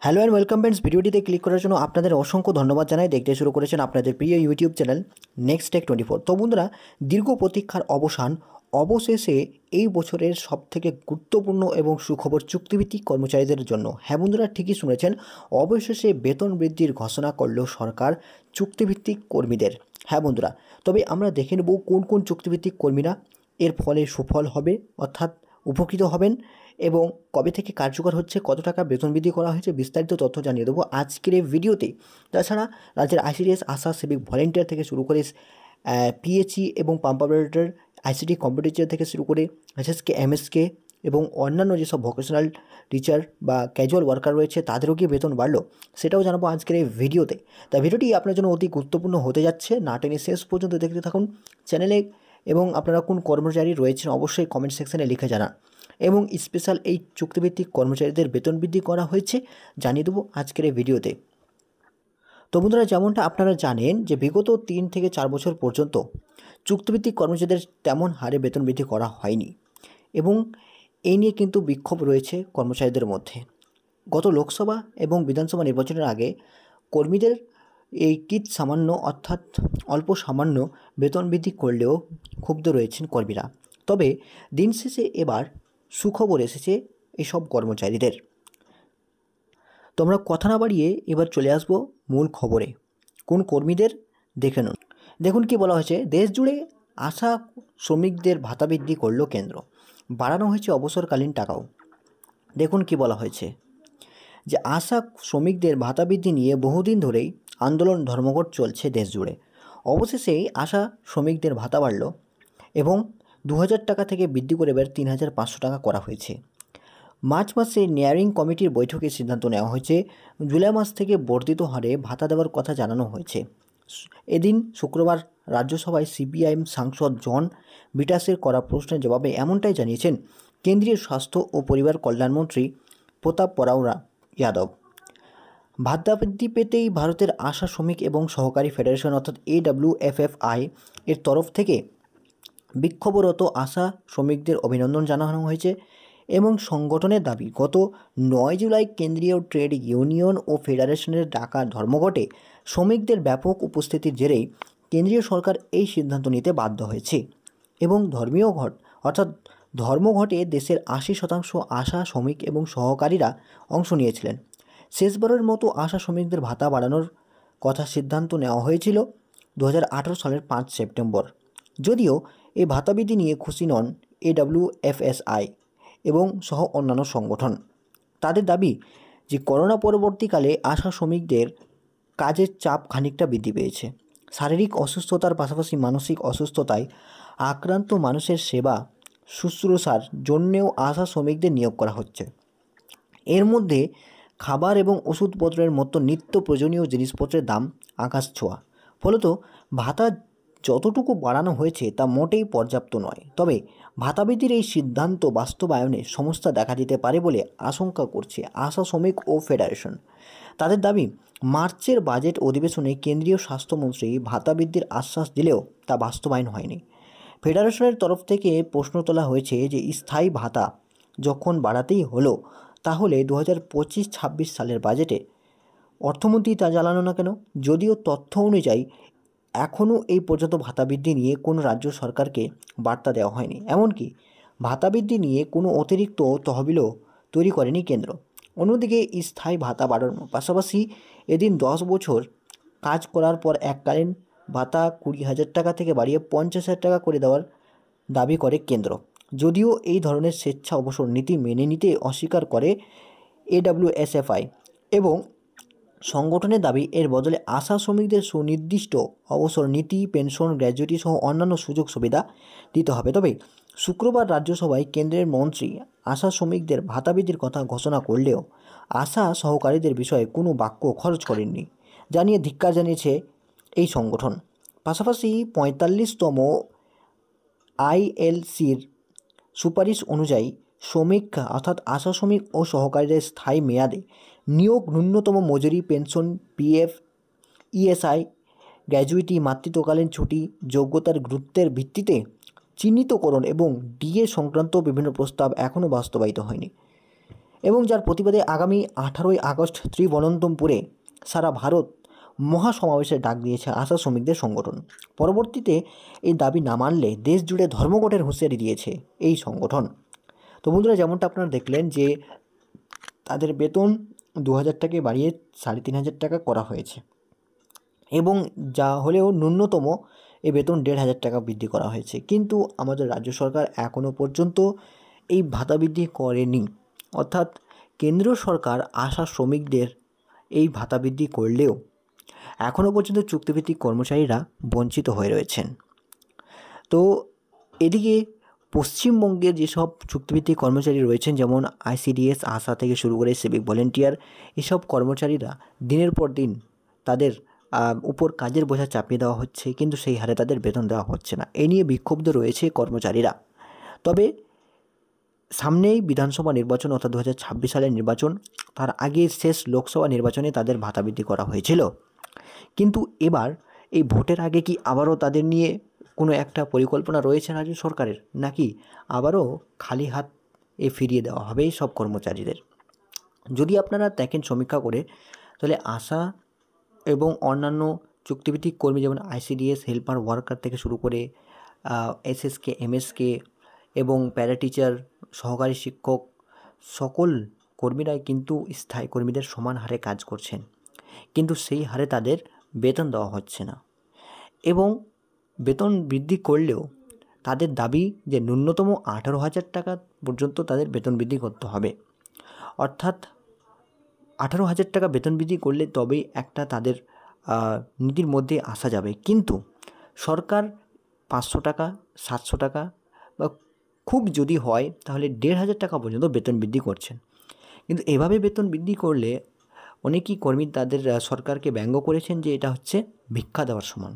Hello and welcome friends, ভিডিওটিতে click করার জন্য আপনাদের অসংখ্য ধন্যবাদ জানাই। দেখতে শুরু করেছেন আপনাদের প্রিয় ইউটিউব চ্যানেল নেক্সট টেক 24। তো বন্ধুরা, দীর্ঘ প্রতীক্ষার অবশেষে এই বছরের সবথেকে গুরুত্বপূর্ণ এবং সুখবর চুক্তিভিত্তিক কর্মচারীদের জন্য। হ্যাঁ বন্ধুরা, ঠিকই শুনেছেন, অবশেষে বেতন বৃদ্ধির ঘোষণা করল সরকার চুক্তিভিত্তিক কর্মীদের। হ্যাঁ বন্ধুরা, তবে আমরা দেখে নেব কোন কোন চুক্তিভিত্তিক কর্মীরা এর ফলে সুফল হবে, অর্থাৎ উপকৃত হবেন, এবং কবে থেকে কার্যকর হচ্ছে, কত টাকা বেতন বৃদ্ধি করা হয়েছে, বিস্তারিত তথ্য জানিয়ে দেবো আজকের এই ভিডিওতে। তাছাড়া রাজ্যের আইসিডিএস, আশা, সিভিক ভলেন্টিয়ার থেকে শুরু করে পিএইচই এবং পাম্প অপারেটর, আইসিটি কম্পিউটার থেকে শুরু করে এসএসকে, এমএসকে এবং অন্যান্য যেসব ভোকেশনাল টিচার বা ক্যাজুয়াল ওয়ার্কার রয়েছে তাদেরও কি বেতন বাড়লো, সেটাও জানাবো আজকের এই ভিডিওতে। তাই ভিডিওটি আপনার জন্য অতি গুরুত্বপূর্ণ হতে যাচ্ছে, না টেনে শেষ পর্যন্ত দেখতে থাকুন চ্যানেলে। এবং আপনারা কোন কর্মচারী রয়েছেন অবশ্যই কমেন্ট সেকশনে লিখে জানান। এবং স্পেশাল এই চুক্তিভিত্তিক কর্মচারীদের বেতন বৃদ্ধি করা হয়েছে জানিয়ে দেবো আজকের এই ভিডিওতে। তো বন্ধুরা, যেমনটা আপনারা জানেন যে বিগত 3 থেকে 4 বছর পর্যন্ত চুক্তিভিত্তিক কর্মচারীদের তেমন হারে বেতন বৃদ্ধি করা হয়নি, এবং এই নিয়ে কিন্তু বিক্ষোভ রয়েছে কর্মচারীদের মধ্যে। গত লোকসভা এবং বিধানসভা নির্বাচনের আগে কর্মীদের এই সামান্য, অর্থাৎ অল্প সামান্য বেতন বৃদ্ধি করলেও ক্ষুব্ধ রয়েছেন কর্মীরা। তবে দিন শেষে এবার সুখবর এসেছে এসব কর্মচারীদের। তো আমরা কথা না বাড়িয়ে এবার চলে আসব মূল খবরে। কোন কর্মীদের দেখে নিন। দেখুন কি বলা হয়েছে, দেশ জুড়ে আশা শ্রমিকদের ভাতা বৃদ্ধি করল কেন্দ্র, বাড়ানো হয়েছে অবসরকালীন টাকাও। দেখুন কি বলা হয়েছে যে আশা শ্রমিকদের ভাতা বৃদ্ধি নিয়ে বহুদিন ধরেই আন্দোলন ধর্মঘট চলছে দেশ জুড়ে। অবশেষেই আশা শ্রমিকদের ভাতা বাড়ল এবং 2000 টাকা থেকে বৃদ্ধি করে এবার 3500 টাকা করা হয়েছে। মার্চ মাসে নিয়ারিং কমিটির বৈঠকে সিদ্ধান্ত নেওয়া হয়েছে, জুলাই মাস থেকে বর্ধিত হারে ভাতা দেওয়ার কথা জানানো হয়েছে। এদিন শুক্রবার রাজ্যসভায় সিপিআইএম সাংসদ জন বিটাসের করা প্রশ্নের জবাবে এমনটাই জানিয়েছেন কেন্দ্রীয় স্বাস্থ্য ও পরিবার কল্যাণমন্ত্রী প্রতাপ পরাউরা যাদব। ভাতা বৃদ্ধি পেতেই ভারতের আশা শ্রমিক এবং সহকারী ফেডারেশন অর্থাৎ AWFFI এর তরফ থেকে বিক্ষোভরত আশা শ্রমিকদের অভিনন্দন জানানো হয়েছে এবং সংগঠনের দাবি, গত 9 জুলাই কেন্দ্রীয় ট্রেড ইউনিয়ন ও ফেডারেশনের ডাকা ধর্মঘটে শ্রমিকদের ব্যাপক উপস্থিতির জেরেই কেন্দ্রীয় সরকার এই সিদ্ধান্ত নিতে বাধ্য হয়েছে। এবং ধর্মঘটে দেশের 80% আশা শ্রমিক এবং সহকারীরা অংশ নিয়েছিলেন। শেষবারের মতো আশা শ্রমিকদের ভাতা বাড়ানোর কথা সিদ্ধান্ত নেওয়া হয়েছিল 2018 সালের 5 সেপ্টেম্বর। যদিও এই ভাতা বৃদ্ধি নিয়ে খুশি নন AWFSI এবং সহ অন্যান্য সংগঠন। তাদের দাবি যে করোনা পরবর্তীকালে আশা শ্রমিকদের কাজের চাপ খানিকটা বৃদ্ধি পেয়েছে। শারীরিক অসুস্থতার পাশাপাশি মানসিক অসুস্থতায় আক্রান্ত মানুষের সেবা শুশ্রূষার জন্যেও আশা শ্রমিকদের নিয়োগ করা হচ্ছে। এর মধ্যে খাবার এবং ওষুধপত্রের মতো নিত্য প্রয়োজনীয় জিনিসপত্রের দাম আকাশ ছোঁয়া। ফলত ভাতা যতটুকু বাড়ানো হয়েছে তা মোটেই পর্যাপ্ত নয়। তবে ভাতা বৃদ্ধির এই সিদ্ধান্ত বাস্তবায়নে সমস্যা দেখা দিতে পারে বলে আশঙ্কা করছে আশা শ্রমিক ও ফেডারেশন। তাদের দাবি, মার্চের বাজেট অধিবেশনে কেন্দ্রীয় স্বাস্থ্যমন্ত্রী ভাতা বৃদ্ধির আশ্বাস দিলেও তা বাস্তবায়ন হয়নি। ফেডারেশনের তরফ থেকে প্রশ্ন তোলা হয়েছে যে স্থায়ী ভাতা যখন বাড়াতেই হলো, তাহলে 2025-26 সালের বাজেটে অর্থমন্ত্রী তা জানানো না কেন? যদিও তথ্য অনুযায়ী এখনও এই পর্যন্ত ভাতা বৃদ্ধি নিয়ে কোনো রাজ্য সরকারকে বার্তা দেওয়া হয়নি। এমনকি ভাতা বৃদ্ধি নিয়ে কোনো অতিরিক্ত তহবিলও তৈরি করেনি কেন্দ্র। অন্যদিকে স্থায়ী ভাতা বাড়ানোর পাশাপাশি এদিন 10 বছর কাজ করার পর এককালীন ভাতা 20,000 টাকা থেকে বাড়িয়ে 50,000 টাকা করে দেওয়ার দাবি করে কেন্দ্র। যদিও এই ধরনের স্বেচ্ছা অবসর নীতি মেনে নিতে অস্বীকার করে AWSFI এবং সংগঠনের দাবি, এর বদলে আশা শ্রমিকদের সুনির্দিষ্ট অবসর নীতি, পেনশন, গ্র্যাজুইটি সহ অন্যান্য সুযোগ সুবিধা দিতে হবে। তবে শুক্রবার রাজ্যসভায় কেন্দ্রের মন্ত্রী আশা শ্রমিকদের ভাতা বৃদ্ধির কথা ঘোষণা করলেও আশা সহকারীদের বিষয়ে কোনো বাক্য খরচ করেননি, জানিয়ে ধিক্কার জানিয়েছে এই সংগঠন। পাশাপাশি 45তম ILCর সুপারিশ অনুযায়ী শ্রমিক অর্থাৎ আশা শ্রমিক ও সহকারীদের স্থায়ী মেয়াদে নিয়োগ, ন্যূনতম মজুরি, পেনশন, PF, ESI, গ্র্যাজুইটি, মাতৃত্বকালীন ছুটি, যোগ্যতার গুরুত্বের ভিত্তিতে চিহ্নিতকরণ এবং DA সংক্রান্ত বিভিন্ন প্রস্তাব এখনও বাস্তবায়িত হয়নি। এবং যার প্রতিবাদে আগামী 18ই আগস্ট ত্রিবনন্তপুরে সারা ভারত মহাসমাবেশের ডাক দিয়েছে আশা শ্রমিকদের সংগঠন। পরবর্তীতে এই দাবি না মানলে দেশ জুড়ে ধর্মঘটের হুঁশিয়ারি দিয়েছে এই সংগঠন। তো বন্ধুরা, যেমনটা আপনারা দেখলেন যে তাদের বেতন 2000 টাকা বাড়িয়ে 3500 টাকা করা হয়েছে, এবং যা হলেও ন্যূনতম এই বেতন 1500 টাকা বৃদ্ধি করা হয়েছে। কিন্তু আমাদের রাজ্য সরকার এখনও পর্যন্ত এই ভাতা বৃদ্ধি করেনি। অর্থাৎ কেন্দ্রীয় সরকার আশা শ্রমিকদের এই ভাতা বৃদ্ধি করলেও এখনও পর্যন্ত চুক্তিভিত্তিক কর্মচারীরা বঞ্চিত হয়ে রয়েছেন। তো এদিকে পশ্চিমবঙ্গের যেসব চুক্তিভিত্তিক কর্মচারী রয়েছেন, যেমন আইসিডিএস, আশা থেকে শুরু করে সিভিক ভলেন্টিয়ার, এসব কর্মচারীরা দিনের পর দিন তাদের উপর কাজের বোঝা চাপিয়ে দেওয়া হচ্ছে, কিন্তু সেই হারে তাদের বেতন দেওয়া হচ্ছে না। এ নিয়ে বিক্ষুব্ধ রয়েছে কর্মচারীরা। তবে সামনেই বিধানসভা নির্বাচন, অর্থাৎ 2026 সালের নির্বাচন, তার আগে শেষ লোকসভা নির্বাচনে তাদের ভাতা বৃদ্ধি করা হয়েছিল। কিন্তু এবার এই ভোটের আগে কি আবারও তাদের নিয়ে কোনো একটা পরিকল্পনা রয়েছে রাজ্য সরকারের, নাকি আবারও খালি হাত ফিরিয়ে দেওয়া হবে এই সব কর্মচারীদের? যদি আপনারা দেখেন সমীক্ষা করে, তাহলে আশা এবং অন্যান্য চুক্তিভিত্তিক কর্মী যেমন আইসিডিএস, হেল্পার ওয়ার্কার থেকে শুরু করে এসএসকে, এমএসকে এবং প্যারা টিচার, সহকারী শিক্ষক, সকল কর্মীরাই কিন্তু স্থায়ী কর্মীদের সমান হারে কাজ করছেন, কিন্তু সেই হারে তাদের বেতন দেওয়া হচ্ছে না। এবং বেতন বৃদ্ধি করলেও তাদের দাবি যে ন্যূনতম 18,000 টাকা পর্যন্ত তাদের বেতন বৃদ্ধি করতে হবে। অর্থাৎ 18,000 টাকা বেতন বৃদ্ধি করলে তবেই একটা তাদের নীতির মধ্যে আসা যাবে। কিন্তু সরকার 500 টাকা, 700 টাকা বা খুব যদি হয় তাহলে 1,500 টাকা পর্যন্ত বেতন বৃদ্ধি করছেন। কিন্তু এভাবে বেতন বৃদ্ধি করলে অনেকেই কর্মী তাদের সরকারকে ব্যঙ্গ করেছেন যে এটা হচ্ছে ভিক্ষা দেওয়ার সমান,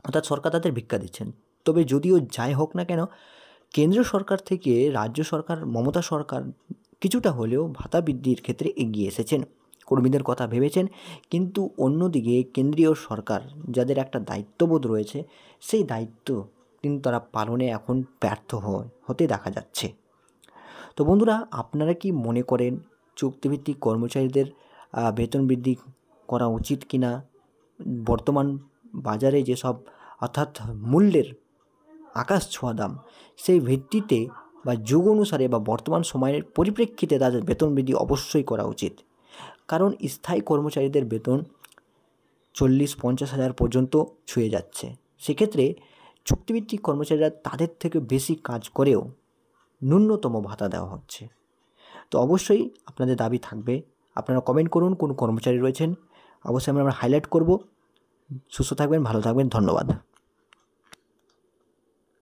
অর্থাৎ সরকার তাদের ভিক্ষা দিচ্ছেন। তবে যদিও যাই হোক না কেন, কেন্দ্রীয় সরকার থেকে রাজ্য সরকার, মমতা সরকার কিছুটা হলেও ভাতা বৃদ্ধির ক্ষেত্রে এগিয়ে এসেছেন, কর্মীদের কথা ভেবেছেন। কিন্তু অন্যদিকে কেন্দ্রীয় সরকার যাদের একটা দায়িত্ববোধ রয়েছে, সেই দায়িত্ব কিন্তু তারা পালনে এখন ব্যর্থ হতে দেখা যাচ্ছে। তো বন্ধুরা, আপনারা কি মনে করেন চুক্তিভিত্তিক কর্মচারীদের বেতন বৃদ্ধি করা উচিত কিনা? বর্তমান বাজারে যেসব, অর্থাৎ মূল্যের আকাশ ছোঁয়া দাম, সেই ভিত্তিতে বা যুগ অনুসারে বা বর্তমান সময়ের পরিপ্রেক্ষিতে তাদের বেতন বৃদ্ধি অবশ্যই করা উচিত। কারণ স্থায়ী কর্মচারীদের বেতন 40-50 হাজার পর্যন্ত ছুঁয়ে যাচ্ছে। সেক্ষেত্রে চুক্তিভিত্তিক কর্মচারীরা তাদের থেকে বেশি কাজ করেও ন্যূনতম ভাতা দেওয়া হচ্ছে। তো অবশ্যই আপনাদের দাবি থাকবে, আপনারা কমেন্ট করুন কোন কর্মচারী রয়েছেন, অবশ্যই আমরা হাইলাইট করব। সুস্থ থাকবেন, ভালো থাকবেন, ধন্যবাদ।